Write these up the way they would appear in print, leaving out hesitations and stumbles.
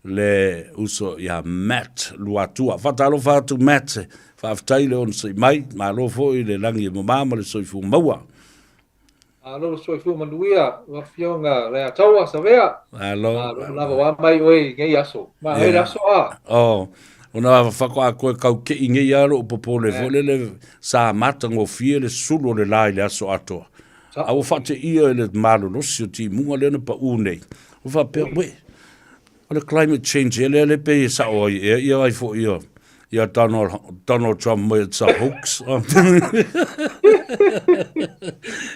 le uso ia Matt Luatua. Whatalo whātu Matt, whaafitai le on sei mai, ma lo fo I le langi mo mama le soifu maua. Lolo soifu manuia, wafionga le ataua Savea. Lolo lava wa mai oe ngei aso. Ma hei aso a. Oh, ona whako a koe kau ke inge iaro upopo le fo le sa mata ngō fie le sulu le lai le aso atoa. Awa whate ia le malo losi o ti munga le na pa unei. O whapea, we, o le climate change, le pe sa o ia ai fo ia. Ia Donald Trump, it's a hoax.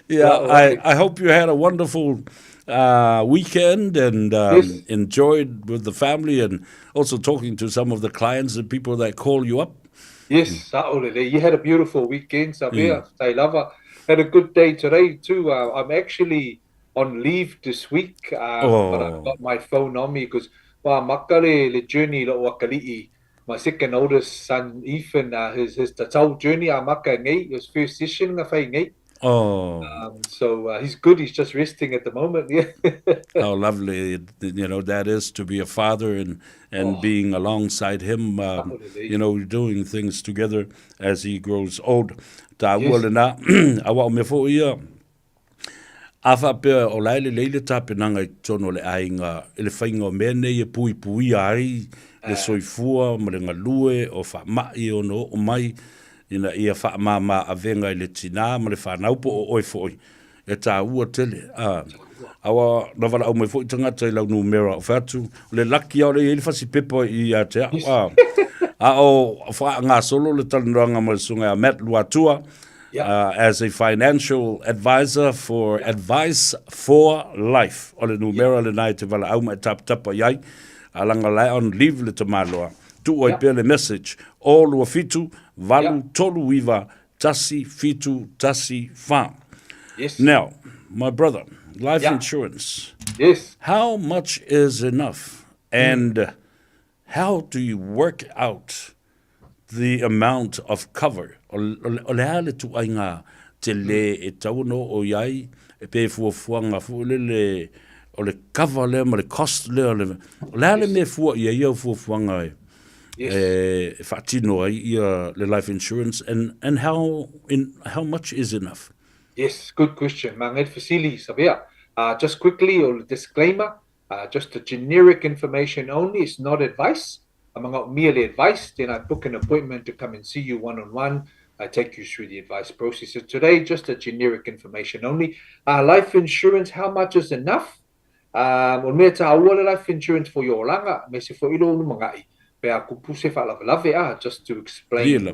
Yeah, I hope you had a wonderful weekend and enjoyed with the family and also talking to some of the clients and people that call you up. Yes, you had a beautiful weekend, Savea. I love it. Had a good day today too. I'm actually on leave this week, but I've got my phone on me because makale le journey lo wakali'i. My second oldest son, Ethan, his tatau journey, maka ngai, his first session nga whai ngai. So he's good. He's just resting at the moment. Yeah. How lovely, that is to be a father and being alongside him, doing things together as he grows old. Ta ua na awa o me fo ia. Afa pe o laile leile tapenanga I tono le ainga ele whainga o mene I pui ai le soifua ma le ngalue o whamai o no o mai ina ia whamama a venga I le tina ma le whanaupo o oi foi e tā ua tele awa nawala au mai foi tangata I lau numera o whatu le laki au le ili whasi pepa I a te o wha ngā solo le talinranga ma le sunga a Matt Luatua as a financial advisor for Advice for Life. O le numera le nai te wala au mai tapa iai, alanga lai on leave le te maloa. Tu oi pe le message, o lua fitu, valu tolu iwa, tasi fitu, tasi fa. Yes. Now, my brother, life insurance. Yes. How much is enough? And how do you work out the amount of cover? O le hale tu ai ngā te le e tauno o iai e pe fuafuanga fu le o le cover le ma le cost le o le hale me fua ia fuafuanga e whaatino ai ia le life insurance and how much is enough? Yes, good question. Manged Fasili Savea. Just quickly, or disclaimer, just a generic information only. It's not advice. Among merely advice, then I book an appointment to come and see you one-on-one. I take you through the advice process. So today, just a generic information only. Life insurance, how much is enough? Me ta awala life insurance for your langa, me se for ilo mangai. Pe a kupu se fa lave just to explain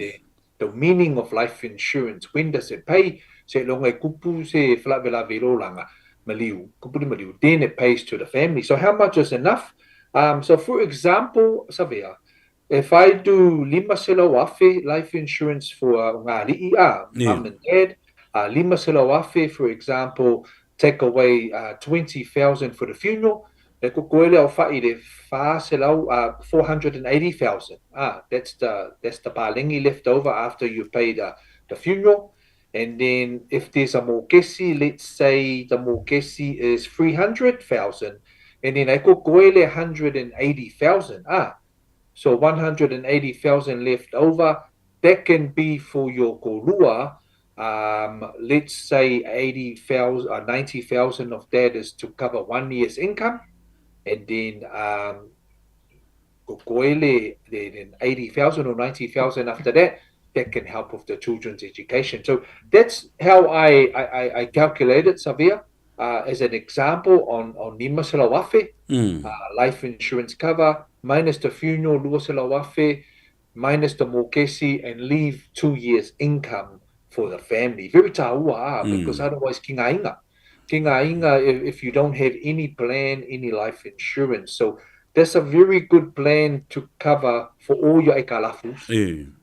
the meaning of life insurance. When does it pay? Se longa kupu se fa lave ilo langa. Maliu, kupu maliu. Then it pays to the family. So how much is enough? So for example, Savea, if I do lima sela wafe life insurance for ngā mum and dad, lima sela wafe, for example, take away 20,000 for the funeral. E ko koele au whai le wha selau 480,000. That's the palengi left over after you pay the funeral. And then if there's a mokesi, let's say the mokesi is 300,000. And then I could go 180,000. So 180,000 left over. That can be for your korua. Let's say 80,000 or 90,000 of that is to cover 1 year's income. And then then 80,000 or 90,000 after that. That can help with the children's education. So that's how I calculate it, Savea. As an example on Nima Selawafe, life insurance cover, minus the funeral, Lua Selawafe, minus the Mokesi, and leave 2 years' income for the family. Very taua, because otherwise, kinga inga, if you don't have any plan, any life insurance. So that's a very good plan to cover for all your ekalafus,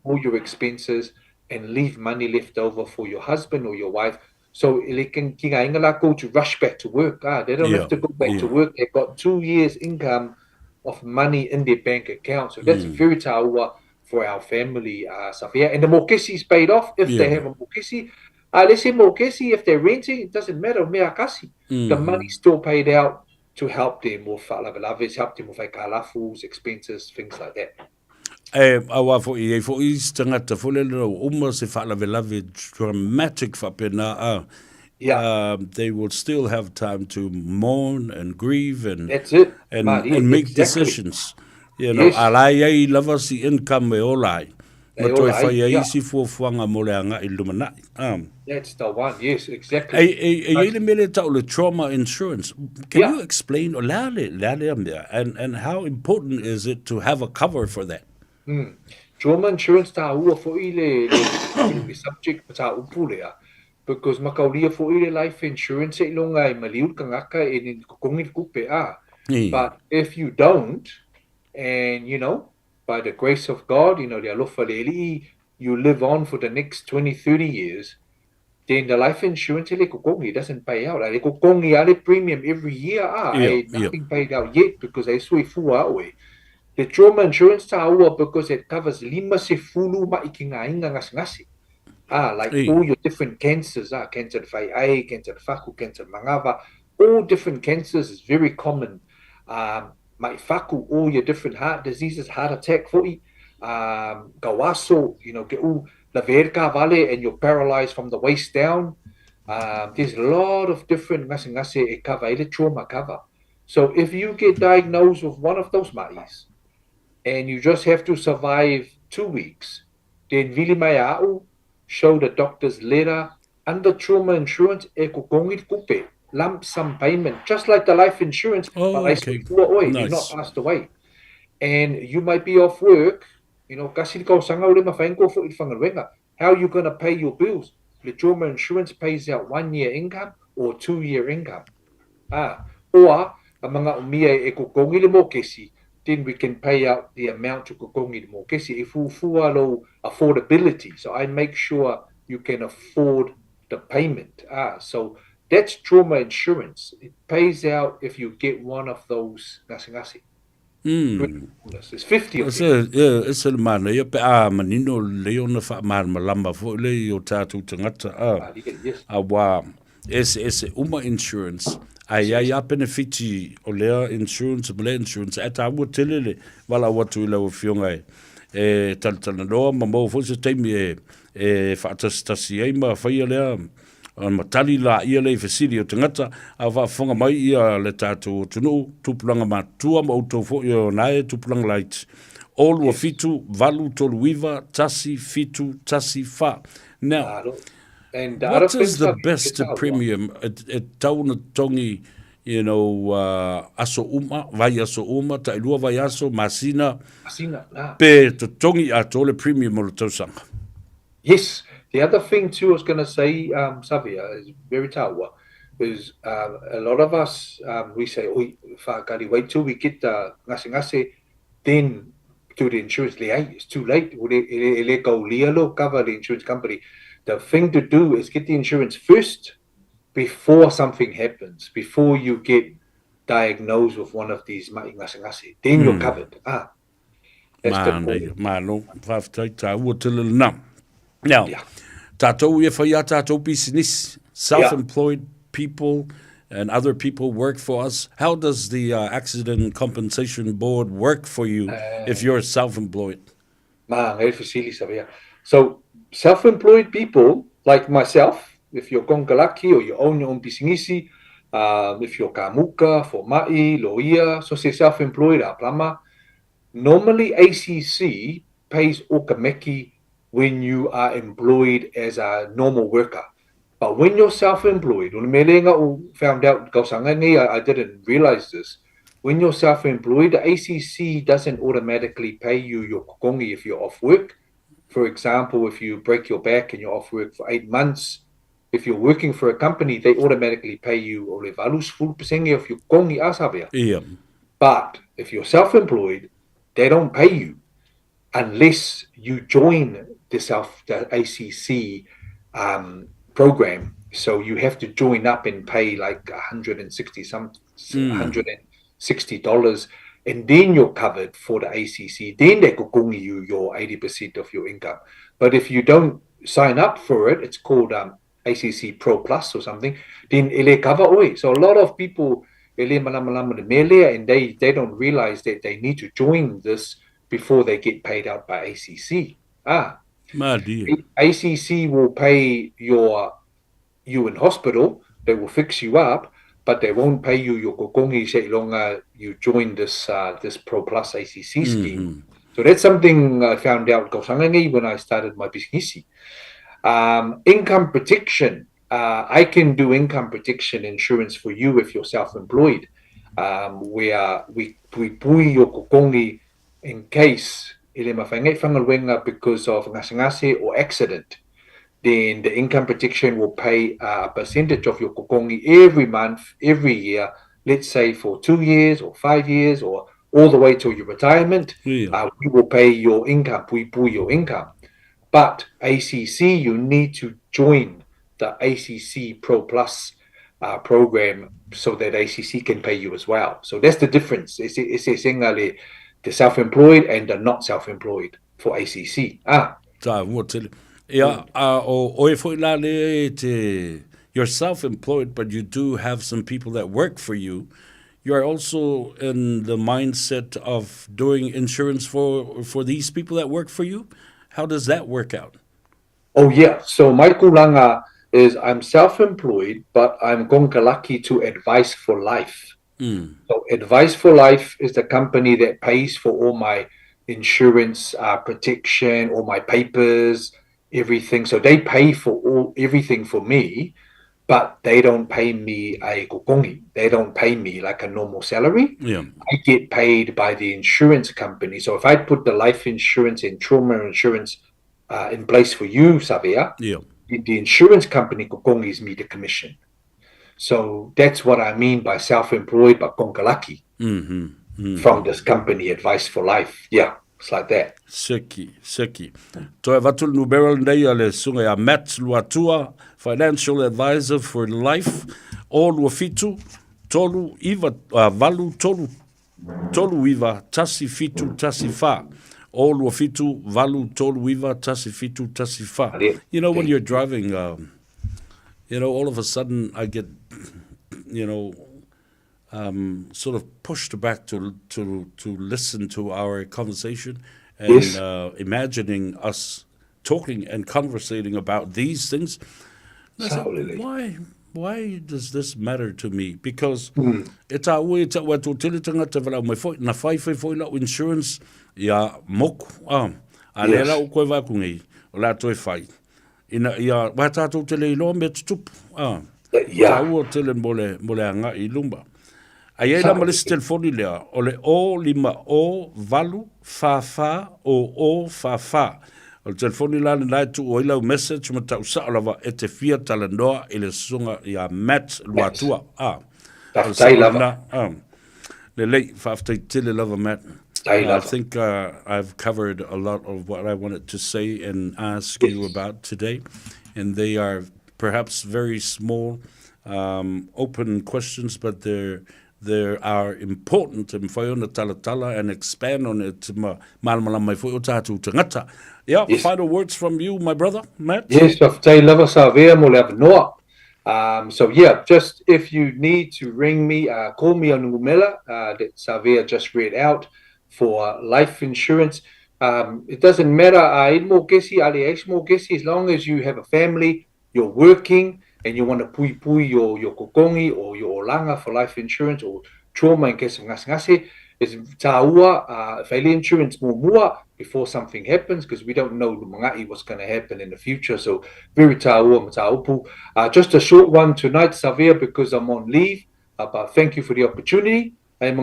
all your expenses, and leave money left over for your husband or your wife. So they can go to rush back to work. They don't have to go back to work. They've got 2 years' income of money in their bank account. So that's very taua for our family, Savea. And the mokesi is paid off if they have a mokesi. Let's say mokesi, if they're renting, it doesn't matter. The money's still paid out to help them with whalavelavas, help them with kalafus, expenses, things like that. Awa fo I fo I tangata fo le no uma se whalavelave dramatic whapena they will still have time to mourn and grieve That's it. and make exactly. decisions. You know, Yes. alai ai lava si income me olai. They Ma toi olai, whai ai yeah. si fuafuanga mo le anga I lumanai. That's the one. Yes, exactly. Ai le mele tau le trauma insurance. Can Yeah. you explain and how important is it to have a cover for that? Trauma insurance ta ua fo I le subject pa ta upu lea. Because makaulia fo I le life insurance e longa I maliu kangaka e ni kukongi kupe a. But if you don't, and you know, by the grace of God, you know, le alofa le eli, you live on for the next 20, 30 years, then the life insurance le kukongi doesn't pay out. Le kukongi ale premium every year. Nothing paid out yet because I sui fua oe. The trauma insurance ta ua because it covers 50 maikingainga ngasi. Like all your different cancers, cancer Faiva, cancer faku, cancer mangava, all different cancers is very common. Mai faku, all your different heart diseases, heart attack, gawaso, you know, la verka vale, and you're paralyzed from the waist down. There's a lot of different ngasi cover, trauma cover. So if you get diagnosed with one of those mais, and you just have to survive 2 weeks, then vili mai au, show the doctor's letter under trauma insurance e kukongit kupe lump sum payment, just like the life insurance. You're not passed away, and you might be off work. You know, how are you going to pay your bills? The trauma insurance pays out 1 year income or 2 year income. Or mga umia e kukongi le mo kesi, then we can pay out the amount to kukongi mo kesi if fualo affordability. So I make sure you can afford the payment. So that's trauma insurance. It pays out if you get one of those ngasi. It's 50 of them. It's a man. Ya pe manino leona fa man malamba fo le yo tatu tangata wa es uma insurance. Ai benefiti o lea insurance ata ua telele wala watu ila ufionga taltana noa mamau fose taimi whaatastasi ei ma whaia lea matali la ia lei fesiri o tangata a whaafonga mai ia le tātou tunu tupulanga matua ma utou fo i o nae tupulanga light all wa fitu valu tolu iwa tasi fitu tasi fa. Now what is the best premium at tauna tongi, you know, aso uma, vai aso uma, ta ilua vai aso, masina, pe to tongi atole premium o tausanga. Yes, the other thing too I was going to say, Savea, is very tawa, is a lot of us, we say, oi, whaakari, wait till we get the ngase, then do the insurance, it's too late, ele kau lialo cover the insurance company. The thing to do is get the insurance first before something happens, before you get diagnosed with one of these ngase. Then you're covered. That's the point. Now, tatou ia whaia tatou business, self-employed people and other people work for us. How does the Accident Compensation Board work for you if you're self-employed? So, self-employed people like myself, if you're kongalaki or you own your own business, if you're kamuka, formai, loia, so say self-employed, aplama, normally ACC pays okameki when you are employed as a normal worker. But when you're self-employed, found out, I didn't realize this, when you're self-employed, the ACC doesn't automatically pay you your kokongi if you're off work. For example, if you break your back and you're off work for 8 months, if you're working for a company, they automatically pay you o le valus full percent of your kongi asavea. But if you're self-employed, they don't pay you unless you join the ACC program. So you have to join up and pay like $160, and then you're covered for the ACC. Then they could give you your 80% of your income. But if you don't sign up for it, it's called ACC Pro Plus or something, then ele cover oi. So a lot of people ele malama le mele, and they don't realize that they need to join this before they get paid out by ACC. ACC will pay you in hospital. They will fix you up, but they won't pay you your kokongi se longa you join this Pro Plus ACC scheme. So that's something I found out when I started my business. Income protection. I can do income protection insurance for you if you're self-employed. Where we pui your kokongi in case because of ngase or accident. Then the income protection will pay a percentage of your kokongi every month, every year, let's say for 2 years or 5 years or all the way till your retirement. We will pay your income, we pull your income. But ACC, you need to join the ACC Pro Plus program so that ACC can pay you as well. So that's the difference. It's the self-employed and the not self-employed for ACC. You're self-employed, but you do have some people that work for you. You are also in the mindset of doing insurance for these people that work for you. How does that work out? Oh, yeah. So my kulanga is I'm self-employed, but I'm gongalaki to Advice for Life. So Advice for Life is the company that pays for all my insurance protection, all my papers, everything. So they pay for everything for me, but they don't pay me a kokongi. They don't pay me like a normal salary. I get paid by the insurance company. So if I put the life insurance and trauma insurance in place for you, Savea, the insurance company kokongis me the commission. So that's what I mean by self-employed but konkalaki from this company, Advice for Life. Yeah, it's like that. Seki. Toi vatul nuberal nei ale sunga ya Matt Luatua, financial advisor for life. All wafitu tolu iva valu tolu iva tasi fitu tasi fa. All wafitu valu tolu iva tasi fitu tasi fa. You know, when you're driving, all of a sudden I get, sort of pushed back to listen to our conversation and imagining us talking and conversating about these things. Why does this matter to me? Because it's a way to what to tell it to my foot na Faiva insurance ya mok alela ko va kungi la to fai ina ya bata to tele lo met stup ta wo tele mole anga ilumba ayela malis telefoni le o lima o valu fa o fa o telefoni la na tu o ila message mata usalava etefia talanoa ile sunga ya Matt Luatua le late fafte tele lava Matt. I think I've covered a lot of what I wanted to say and ask you about today, and they are perhaps very small, open questions, but they are important and and expand on it. Final words from you, my brother, Matt? Yes, so yeah, just if you need to ring me, call me on Umela that Savea just read out for life insurance. It doesn't matter, as long as you have a family, you're working, and you want to pui your kokongi or your olanga for life insurance or trauma in case of ngase, is taua failure insurance more before something happens, because we don't know what's going to happen in the future. So very taua mataupu. Just a short one tonight, Savea, because I'm on leave. But thank you for the opportunity. And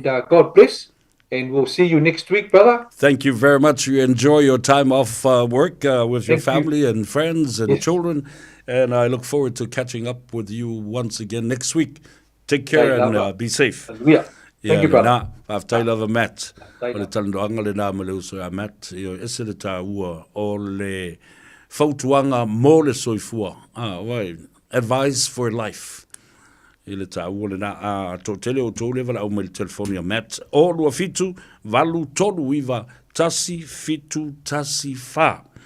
God bless. And we'll see you next week, brother. Thank you very much. You enjoy your time off work with your family and friends and children. And I look forward to catching up with you once again next week. Take care and be safe. Thank you, brother. I've told of a Matt. Matt, ole fautuanga mole soifua. Advice for life. Ile ta wole na to tele o to level au mel telefonia Matt o lo fitu valu tolu iva tasi fitu tasi fa